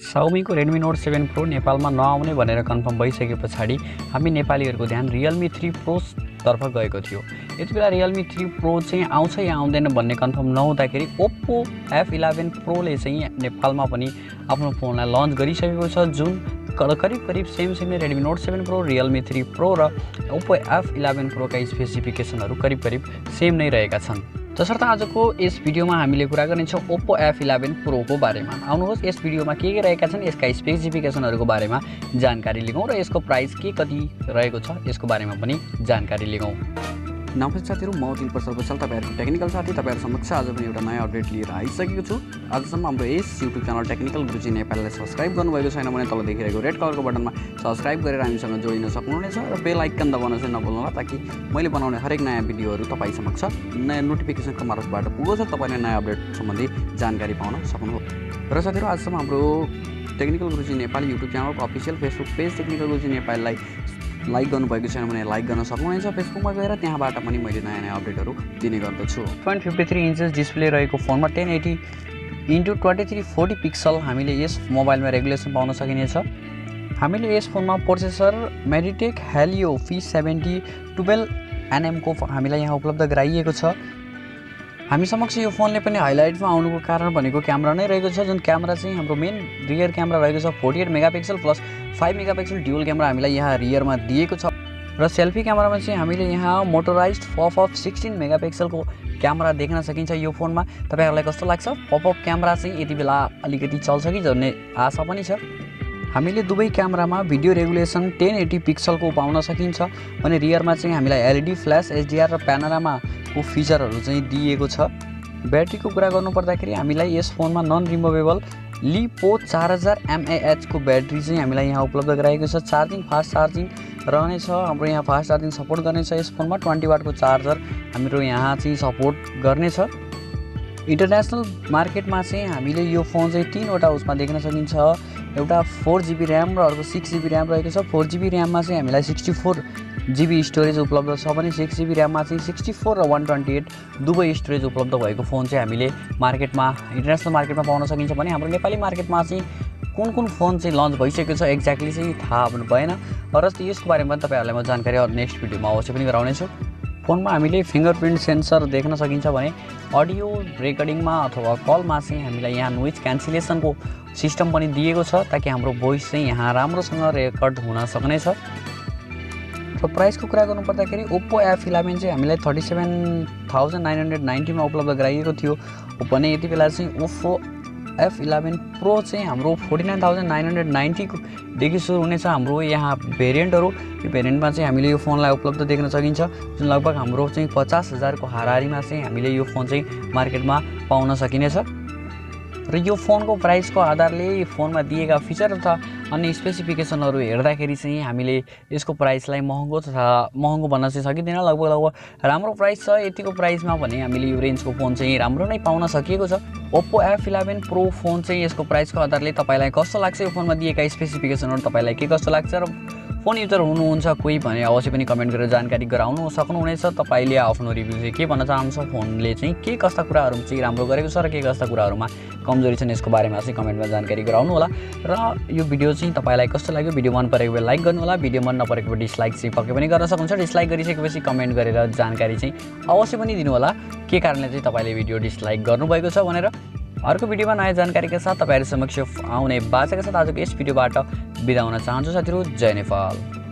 Xiaomi को Redmi Note 7 Pro नेपालमा नआउने भनेर कन्फर्म भइसकेपछि हामी नेपालीहरुको ध्यान Realme 3 Pro तर्फ गएको थियो। यतिबेला Realme 3 Pro चाहिँ आउँछ या आउँदैन भन्ने कन्फर्म नहुँदाखेरि Oppo F11 Pro ले चाहिँ नेपालमा पनि आफ्नो फोनलाई लन्च गरिसकेको छ, जुन करिब सेम नै Redmi Note 7 Pro, Realme 3 Pro र Oppo F11 Pro का स्पेसिफिकेसनहरु करिब सेम नै रहेका छन्। तसर्थ आजको यस भिडियोमा हामीले कुरा गर्नेछौं Oppo F11 Pro को बारेमा। आउनुहोस् यस भिडियोमा के रहेका छन् यसका स्पेसिफिकेसनहरुको बारेमा जानकारी लिगौं र यसको प्राइस के कति रहेको छ यसको बारेमा पनि जानकारी लिगौं। नमस्ते साथीहरु, म तिल प्रसाद बस्याल तपाईहरुको टेक्निकल साथी। तपाईहरु समक्ष आज पनि एउटा नयाँ अपडेट लिएर आइसकेको छु। आजसम्म हाम्रो यस YouTube च्यानल टेक्निकल गुरुजी नेपाललाई सब्स्क्राइब गर्नुभएको छैन भने तल देखिरहेको रेड कलरको बटनमा सब्स्क्राइब गरेर हामीसँग जोडिन सक्नुहुनेछ र बेल आइकन दबाउन चाहिँ नभुल्नुहोला ताकि मैले बनाउने हरेक नयाँ भिडियोहरु तपाई समक्ष नयाँ नोटिफिकेसनको मार्फतबाट पुगोस् र तपाईले नयाँ अपडेट सम्बन्धी जानकारी पाउन सक्नुहुन्छ। र साथीहरु आजसम्म हाम्रो टेक्निकल गुरुजी नेपाल YouTube च्यानलको official Facebook page technical Guruji नेपाललाई लाइक गर्नुभएको छैन भने लाइक गर्न सक्नुहुनेछ। फेसबुकमा गएर त्यहाँबाट पनि मैले नयाँ अपडेटहरु दिने गर्दछु। 0.53 इन्चेस डिस्प्ले रहेको फोनमा 1080x2340 पिक्सल हामीले यस मोबाइलमा रेगुलेसन पाउन सकिनेछ। हामीले यस फोनमा processor Mediatek Helio P70 12nm को हामीलाई यहाँ उपलब्ध गराइएको छ। हामी समक्ष यो फोनले पनि हाइलाइटमा आउनुको कारण भनेको क्यामेरा नै रहेको छ, जुन क्यामेरा चाहिँ हाम्रो मेन रियर क्यामेरा रहेको छ 48 megapixel plus 5 megapixel dual camera हामीलाई यहाँ रियरमा दिएको छ र सेल्फी क्यामेरामा चाहिँ हामीले यहाँ मोटोराइज्ड पपअप 16 मेगापिक्सलको क्यामेरा देख्न सकिन्छ। यो फोनमा तपाईहरुलाई कस्तो लाग्छ? पपअप क्यामेरा चाहिँ यति बेला अलिकति चल्छ कि भन्ने आशा पनि छ। हामीले दुवै क्यामेरामा भिडियो रेगुलेसन 1080 पिक्सलको पाउन सकिन्छ भने रियरमा चाहिँ हामीलाई LED फ्ल्याश, HDR र प्यानोरामा को फिचरहरु चाहिँ दिएको छ। ब्याट्रीको कुरा गर्नुपर्दाखेरि हामीलाई यस फोनमा नन रिमुभेबल लिपो 4000 mAh को ब्याट्री चाहिँ हामीलाई यहाँ उपलब्ध गराएको छ। चार्जिङ फास्ट चार्जिङ रहनेछ, हाम्रो यहाँ फास्ट चार्जिङ सपोर्ट गर्नेछ। यस फोनमा 20 वाट को चार्जर हाम्रो यहाँ चाहिँ सपोर्ट गर्नेछ। इन्टरनेशनल मार्केटमा चाहिँ हामीले यो फोन चाहिँ तीनवटा उसमा देख्न सकिन्छ। एउटा 4GB र्याम र अर्को 6GB र्याम रहेको छ। 4GB र्याममा चाहिँ हामीलाई 64GB स्टोरेज उपलब्ध छ भने 6GB र्याममा चाहिँ 64 र 128 दुवै स्टोरेज उपलब्ध भएको फोन चाहिँ हामीले मार्केटमा इन्टरनेशनल मार्केटमा पाउन सकिन्छ भने हाम्रो नेपाली मार्केटमा चाहिँ कुन फोन चाहिँ लन्च भइसकेको छ एक्ज्याक्टली चाहिँ थाहा भएन र यसको बारेमा तपाईहरुलाई म जानकारी नेक्स्ट भिडियोमा अवश्य पनि गराउने छु। फोनमा हामीले फिंगरप्रिन्ट सेन्सर देख्न सकिन्छ भने अडियो रेकर्डिङमा अथवा कलमा चाहिँ हामीलाई यहाँ नोइज क्यान्सलेसनको सिस्टम पनि दिएको छ ताकि हाम्रो भोइस चाहिँ यहाँ राम्रोसँग रेकर्ड हुन सक्नेछ। र प्राइसको कुरा गर्नुपर्दाखेरि Oppo F11 चाहिँ हामीलाई 37,990 मा उपलब्ध गराइएको थियो भने यति बेला चाहिँ Oppo F11 Pro चाहिँ हाम्रो 49,990 देखि सुरु हुनेछ हाम्रो यहाँ भेरिएन्टहरु। यो भेरिएन्टमा चाहिँ हामीले यो फोनलाई उपलब्ध देख्न सकिन्छ, जुन लगभग हाम्रो चाहिँ 50,000 को हाराहारीमा चाहिँ हामीले यो फोन चाहिँ मार्केटमा पाउन सकिनेछ। र यो फोनको प्राइसको आधारले यो फोनमा दिएका फिचर तथा अन्य स्पेसिफिकेसनहरु हेर्दाखेरि चाहिँ हामीले यसको प्राइसलाई महँगो भन्न चाहिँ सकिदैन। लगभग राम्रो प्राइस छ। यतिको प्राइसमा भने हामीले यो रेन्जको फोन चाहिँ राम्रो नै पाउन सकिएको छ। Oppo F11 Pro फोन चाहिँ यसको प्राइसको आधारले तपाईलाई कस्तो लाग्छ? यो फोनमा दिएका स्पेसिफिकेसनहरु तपाईलाई के कस्तो लाग्छ? र फोन युजर हुनुहुन्छ कोही भने अवश्य पनि कमेन्ट गरेर जानकारी गराउनु सक्नुहुनेछ। तपाईले आफ्नो रिभ्यु चाहिँ के भन्न चाहनुहुन्छ? फोनले चाहिँ के कस्ता कुराहरु चाहिँ राम्रो गरेको छ र के कस्ता कुराहरुमा कमजोरी छन् यसको बारेमा चाहिँ कमेन्टमा जानकारी गराउनु होला। र यो भिडियो चाहिँ तपाईलाई कस्तो लाग्यो? भिडियो मन परेको भए लाइक गर्नु होला, भिडियो मन नपरेको भए डिसलाइक चाहिँ पक्कै पनि गर्न सक्नुहुन्छ। डिसलाइक गरिसकेपछि कमेन्ट गरेर जानकारी चाहिँ अवश्य पनि दिनु होला के कारणले चाहिँ तपाईले भिडियो डिसलाइक गर्नुभएको छ भनेर। अर्को भिडियोमा नयाँ जानकारीका साथ तपाईहरु समक्ष आउने बाचाका साथ आजको यस भिडियोबाट बिदा हुन चाहन्छु साथीहरु। जय नेपाल।